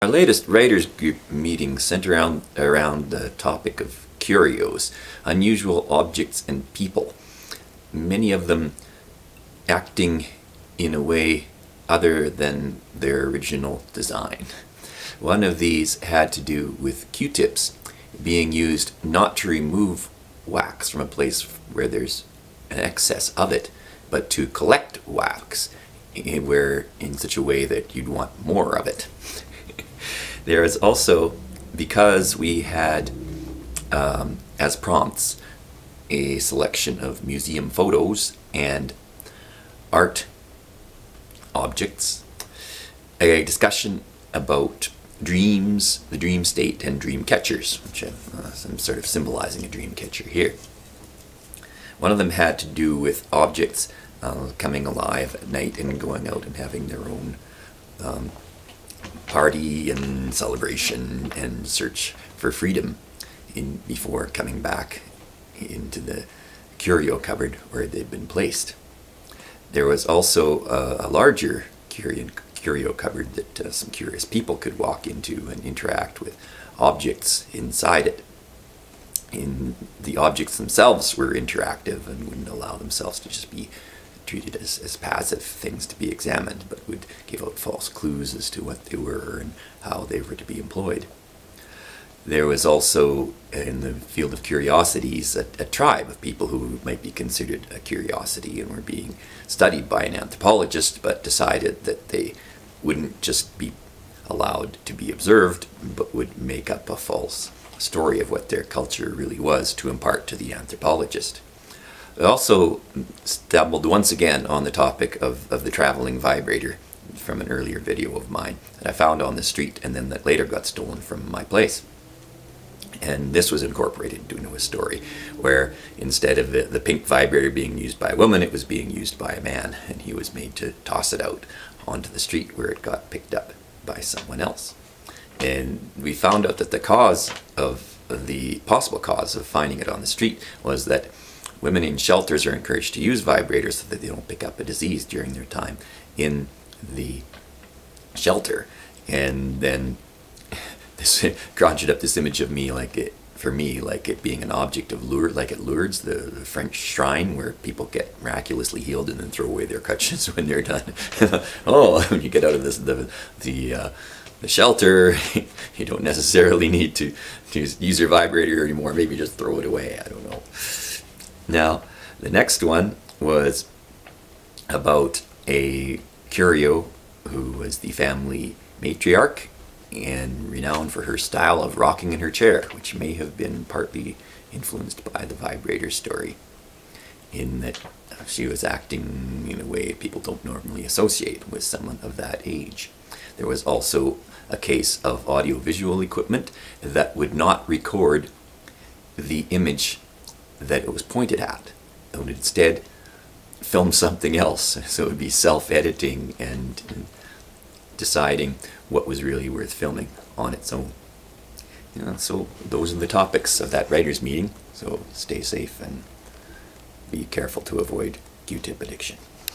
Our latest writers group meeting centered around the topic of curios, unusual objects and people, many of them acting in a way other than their original design. One of these had to do with Q-tips being used not to remove wax from a place where there's an excess of it, but to collect wax in such a way that you'd want more of it. There is also, because we had as prompts a selection of museum photos and art objects, a discussion about dreams, the dream state, and dream catchers, which I'm sort of symbolizing a dream catcher here. One of them had to do with objects coming alive at night and going out and having their own party and celebration and search for freedom before coming back into the curio cupboard where they'd been placed. There was also a larger curio cupboard that some curious people could walk into and interact with objects inside it. The objects themselves were interactive and wouldn't allow themselves to just be treated as passive things to be examined, but would give out false clues as to what they were and how they were to be employed. There was also, in the field of curiosities, a tribe of people who might be considered a curiosity and were being studied by an anthropologist, but decided that they wouldn't just be allowed to be observed, but would make up a false story of what their culture really was to impart to the anthropologist. I also stumbled once again on the topic of the traveling vibrator from an earlier video of mine that I found on the street and then that later got stolen from my place. And this was incorporated into a story where instead of the pink vibrator being used by a woman, it was being used by a man, and he was made to toss it out onto the street where it got picked up by someone else. And we found out that the possible cause of finding it on the street was that women in shelters are encouraged to use vibrators so that they don't pick up a disease during their time in the shelter. And then this conjured up this image of me like it being an object of Lourdes, like at Lourdes, the French shrine where people get miraculously healed and then throw away their crutches when they're done. Oh, when you get out of the shelter, you don't necessarily need to use your vibrator anymore. Maybe just throw it away. I don't know. Now, the next one was about a curio who was the family matriarch and renowned for her style of rocking in her chair, which may have been partly influenced by the vibrator story, in that she was acting in a way people don't normally associate with someone of that age. There was also a case of audiovisual equipment that would not record the image that it was pointed at. It would instead film something else. So it would be self-editing and deciding what was really worth filming on its own. So those are the topics of that writers' meeting. So stay safe and be careful to avoid Q-tip addiction.